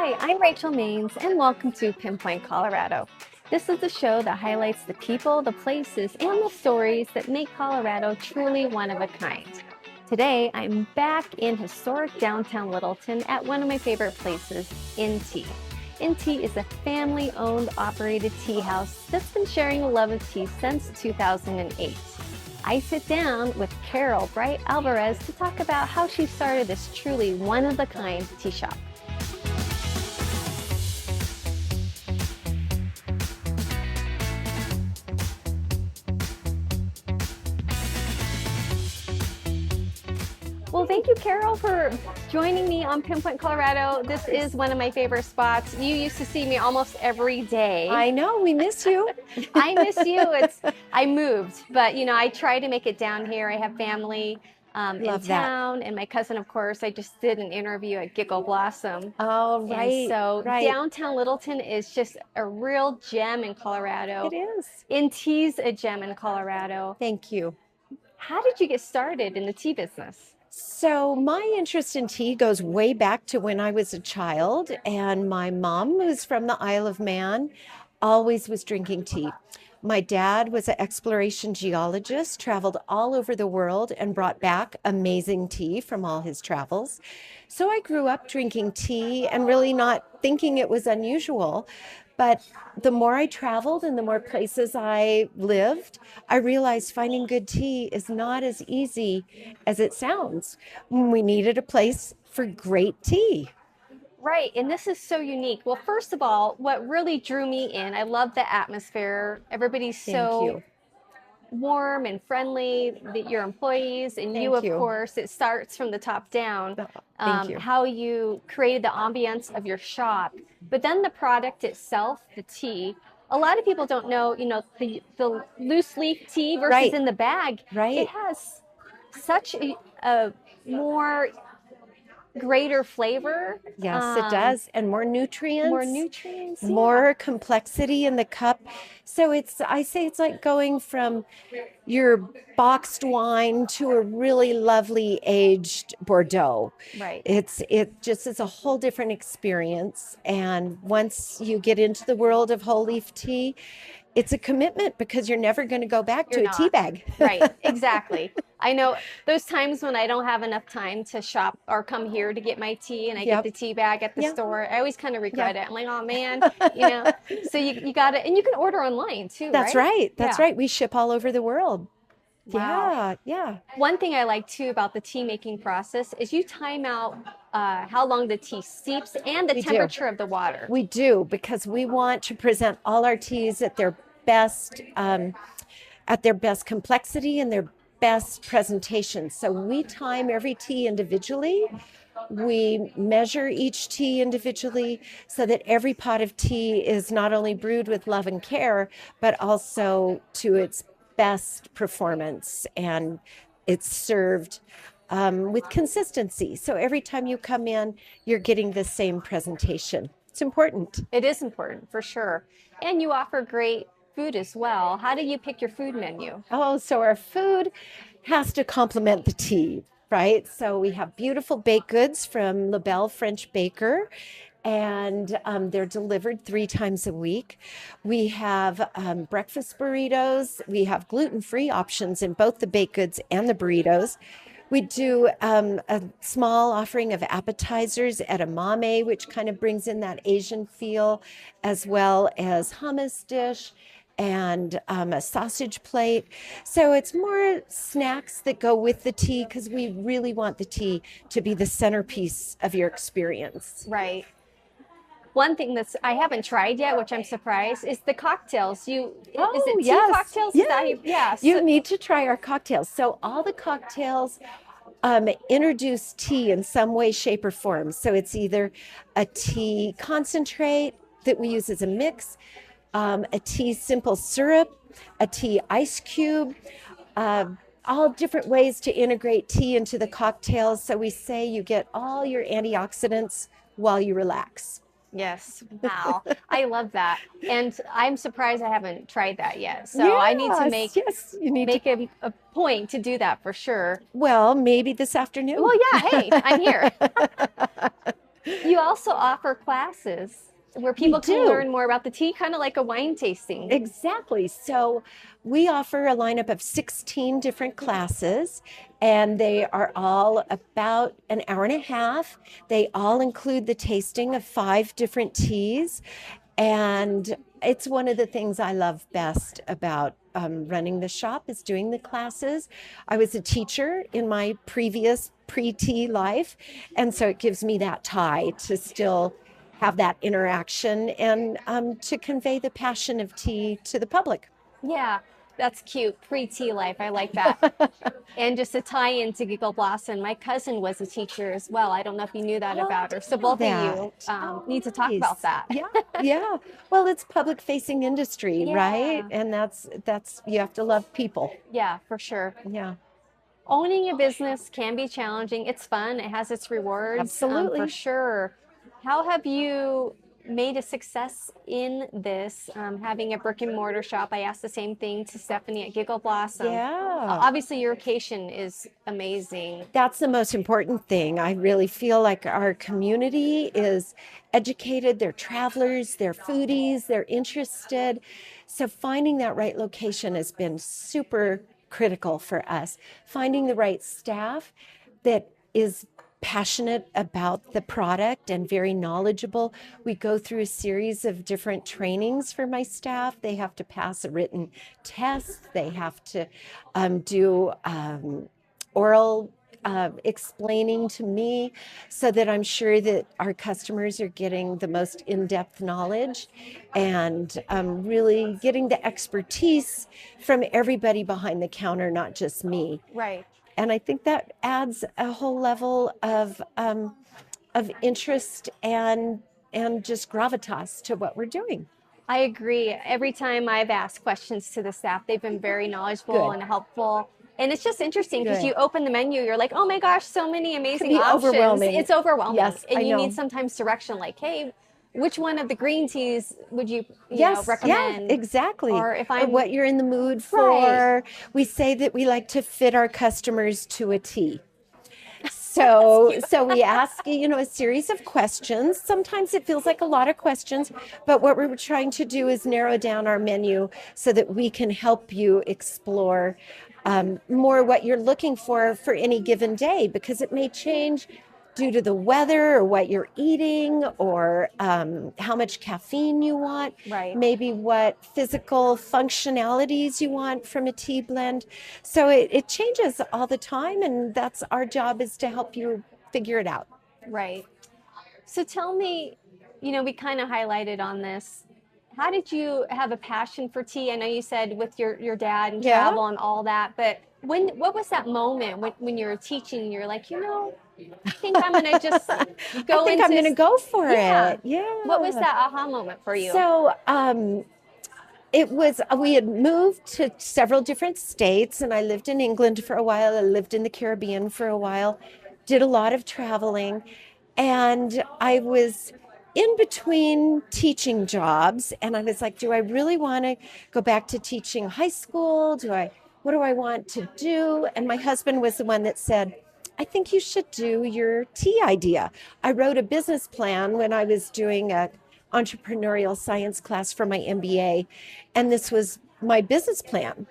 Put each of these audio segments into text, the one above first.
Hi, I'm Rachel Maines, and welcome to Pinpoint, Colorado. This is the show that highlights the people, the places, and the stories that make Colorado truly one of a kind. Today, I'm back in historic downtown Littleton at one of my favorite places, iN-TEA. iN-TEA is a family-owned, operated tea house that's been sharing the love of tea since 2008. I sit down with Carole Bright-Alvarez to talk about how she started this truly one-of-a-kind tea shop. Well, thank you, Carole, for joining me on Pinpoint, Colorado. This is one of my favorite spots. You used to see me almost every day. I know, we miss you. I miss you. I moved, but I try to make it down here. I have family in town, and my cousin, of course. I just did an interview at Giggle Blossom. Oh, right. And so right. downtown Littleton is just a real gem in Colorado. It is. iN-TEA's a gem in Colorado. Thank you. How did you get started in the tea business? So my interest in tea goes way back to when I was a child, and my mom, who's from the Isle of Man, always was drinking tea. My dad was an exploration geologist, traveled all over the world and brought back amazing tea from all his travels. So I grew up drinking tea and really not thinking it was unusual. But the more I traveled and the more places I lived, I realized finding good tea is not as easy as it sounds. We needed a place for great tea. Right, and this is so unique. Well, first of all, what really drew me in, I love the atmosphere. Everybody's so warm and friendly, your employees, and you, of course. It starts from the top down. Thank you. How you created the ambience of your shop, but then the product itself, the tea. A lot of people don't know, the loose leaf tea versus in the bag. Right. It has such a more greater flavor. Yes, it does. And more nutrients. Yeah. More complexity in the cup. So I say it's like going from your boxed wine to a really lovely aged Bordeaux. Right. It just is a whole different experience. And once you get into the world of whole leaf tea, it's a commitment because you're never going to go back to a tea bag. Right, exactly. I know those times when I don't have enough time to shop or come here to get my tea, and I get the tea bag at the store. I always kind of regret it. I'm like, oh man, So you got it, and you can order online too. That's right. That's right. We ship all over the world. Wow. Yeah. One thing I like too about the tea making process is you time out how long the tea steeps and the temperature of the water. We do, because we want to present all our teas at their best complexity and their best presentation. So we time every tea individually. We measure each tea individually so that every pot of tea is not only brewed with love and care, but also to its best performance, and it's served with consistency. So every time you come in, you're getting the same presentation. It's important. It is important, for sure. And you offer great food as well. How do you pick your food menu? Oh, so our food has to complement the tea, right? So we have beautiful baked goods from La Belle French Baker, and they're delivered 3 times a week. We have breakfast burritos. We have gluten-free options in both the baked goods and the burritos. We do a small offering of appetizers, edamame, which kind of brings in that Asian feel, as well as hummus dish and a sausage plate. So it's more snacks that go with the tea, because we really want the tea to be the centerpiece of your experience. Right. One thing I haven't tried yet, which I'm surprised, is the cocktails. Is it tea cocktails? You need to try our cocktails. So all the cocktails introduce tea in some way, shape, or form. So it's either a tea concentrate that we use as a mix, a tea simple syrup, a tea ice cube, all different ways to integrate tea into the cocktails. So we say you get all your antioxidants while you relax. Yes. Wow. I love that. And I'm surprised I haven't tried that yet. So I need to make a point to do that for sure. Well, maybe this afternoon. Well, yeah. Hey, I'm here. You also offer classes where We people can do. learn more about the tea, kind of like a wine tasting. Exactly. So we offer a lineup of 16 different classes, and they are all about an hour and a half. They all include the tasting of 5 different teas. And it's one of the things I love best about running the shop is doing the classes. I was a teacher in my previous pre-tea life, and so it gives me that tie to still have that interaction and to convey the passion of tea to the public. Yeah, that's cute. Pre-tea life. I like that. And just to tie into Giggle Blossom, my cousin was a teacher as well. I don't know if you knew that Oh, I about her. So didn't know both of you that. Oh, need to talk about nice. that. Yeah, yeah. Well, it's public facing industry, right? Yeah, And that's you have to love people. yeah, for sure. Yeah, Owning a business can be challenging. It's fun. It has its rewards, for absolutely. sure. How have you made a success in this? Having a brick and mortar shop, I asked the same thing to Stephanie at Giggle Blossom. Yeah. Obviously, your location is amazing. That's the most important thing. I really feel like our community is educated, they're travelers, they're foodies, they're interested. So finding that right location has been super critical for us. Finding the right staff that is passionate about the product and very knowledgeable. We go through a series of different trainings for my staff. They have to pass a written test. They have to do oral explaining to me so that I'm sure that our customers are getting the most in-depth knowledge and really getting the expertise from everybody behind the counter, not just me. Right. And I think that adds a whole level of interest and just gravitas to what we're doing. I agree. Every time I've asked questions to the staff, they've been very knowledgeable Good, and helpful. And it's just interesting because good. you open the menu, you're like, oh my gosh, so many Could amazing be options. overwhelming. It's overwhelming. Yes, I And you need know. sometimes direction like, hey, which one of the green teas would you know, Yes, yeah, recommend? exactly. Or if Or I'm what you're in the mood right. for. We say that we like to fit our customers to a T. That's So, cute. so we ask, a series of questions. Sometimes it feels like a lot of questions, but what we're trying to do is narrow down our menu so that we can help you explore more what you're looking for any given day, because it may change due to the weather or what you're eating or how much caffeine you want, Right. maybe what physical functionalities you want from a tea blend. So it changes all the time, and that's our job, is to help you figure it out. Right. So tell me, we kind of highlighted on this. How did you have a passion for tea? I know you said with your dad and Yeah, travel and all that, but what was that moment when you were teaching? You're like, I think I'm gonna just I go think I'm going to into, go for yeah. it. Yeah. What was that aha moment for you? So we had moved to several different states, and I lived in England for a while. I lived in the Caribbean for a while, did a lot of traveling, and I was in between teaching jobs, and I was like, do I really want to go back to teaching high school? What do I want to do? And my husband was the one that said, I think you should do your tea idea. I wrote a business plan when I was doing a entrepreneurial science class for my MBA, and this was my business plan.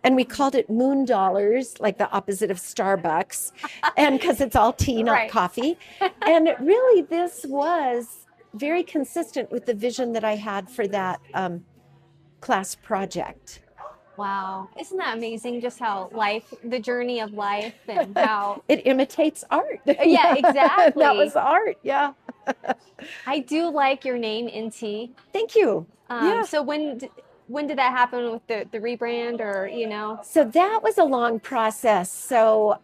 And we called it Moon Dollars, like the opposite of Starbucks, and because it's all tea, not Right. coffee. And really, this was very consistent with the vision that I had for that class project. Wow. Isn't that amazing just how the journey of life and how, It imitates art. yeah, That exactly. was art. Yeah. I do like your name, iN-TEA. Thank you. Yeah. So when did that happen with the rebrand or? So that was a long process. So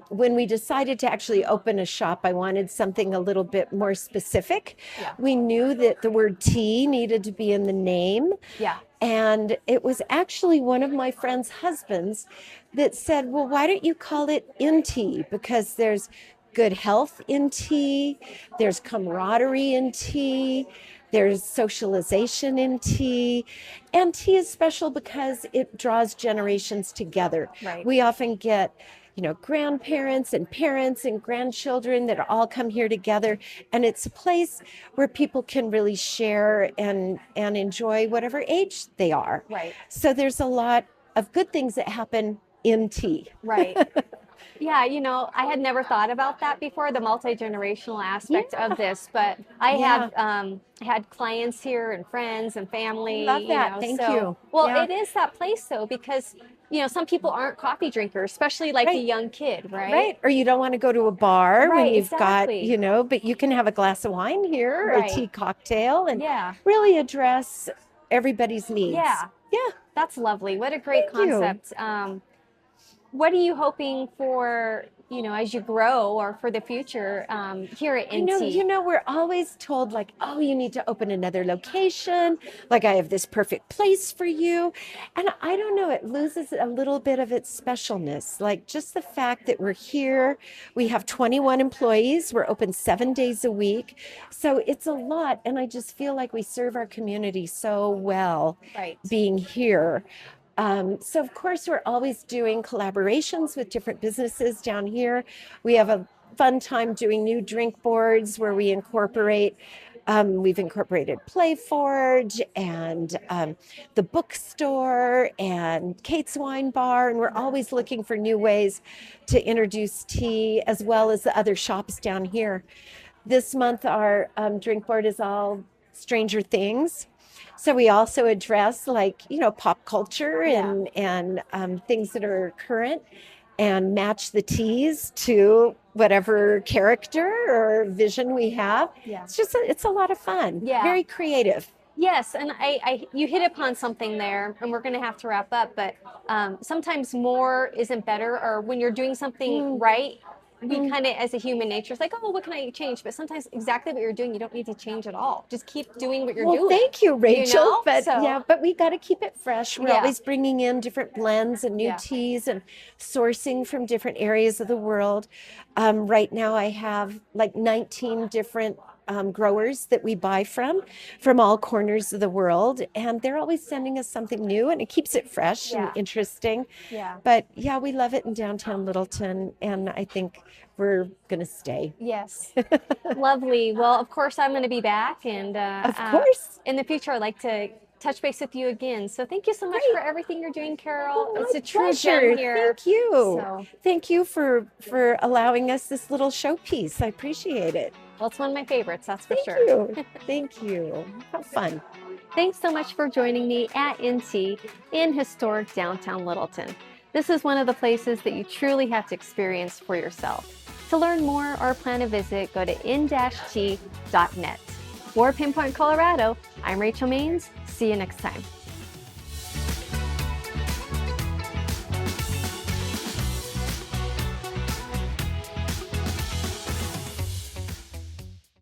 when we decided to actually open a shop, I wanted something a little bit more specific. Yeah. We knew that the word tea needed to be in the name. Yeah. And it was actually one of my friend's husbands that said, well, why don't you call it iN-TEA? Because there's good health in tea, there's camaraderie in tea, there's socialization in tea, and tea is special because it draws generations together. Right. We often get grandparents and parents and grandchildren that all come here together. And it's a place where people can really share and enjoy whatever age they are. Right. So there's a lot of good things that happen in tea. Right. Yeah, I had never thought about that before, the multi-generational aspect of this, but I have had clients here and friends and family. Love that. Thank you. Well, Yeah. it is that place though, because some people aren't coffee drinkers, especially like a young kid, right? Right. Or you don't want to go to a bar when Right, you've exactly. got, but you can have a glass of wine here, Right. a tea cocktail, and Yeah. really address everybody's needs. Yeah. Yeah. That's lovely. What a great Thank you. concept. What are you hoping for, as you grow or for the future here at iN-TEA? We're always told like, oh, you need to open another location. Like I have this perfect place for you. And I don't know, it loses a little bit of its specialness. Like just the fact that we're here, we have 21 employees, we're open 7 days a week. So it's a lot. And I just feel like we serve our community so well Right. being here. So of course, we're always doing collaborations with different businesses down here. We have a fun time doing new drink boards where we incorporate, we've incorporated Playforge and the bookstore and Kate's Wine Bar. And we're always looking for new ways to introduce tea as well as the other shops down here. This month, our drink board is all Stranger Things. So we also address pop culture and things that are current and match the teas to whatever character or vision we have. Yeah. It's a lot of fun. Yeah. Very creative. Yes, and you hit upon something there, and we're going to have to wrap up, but sometimes more isn't better, or when you're doing something right, we kind of, as a human nature, it's like, oh, what can I change? But sometimes exactly what you're doing, you don't need to change at all. Just keep doing what you're doing. Thank you, Rachel. But So, but we got to keep it fresh. We're Yeah. always bringing in different blends and new Yeah. teas and sourcing from different areas of the world. Right now, I have like 19 different growers that we buy from all corners of the world, and they're always sending us something new, and it keeps it fresh and interesting. Yeah. But yeah, we love it in downtown Littleton, and I think we're gonna stay. Yes. Lovely. Well, of course, I'm going to be back, and Of course. in the future, I'd like to touch base with you again. So thank you so much for everything you're doing, Carole. Oh, It's my a true pleasure. gem here. Thank you. So, Thank you for allowing us this little showpiece. I appreciate it. well, it's one of my favorites, that's for Thank sure. you. Thank you. How fun. Thanks so much for joining me at iN-TEA in historic downtown Littleton. This is one of the places that you truly have to experience for yourself. To learn more or plan a visit, go to in-tea.net. For Pinpoint, Colorado, I'm Rachel Maines. See you next time.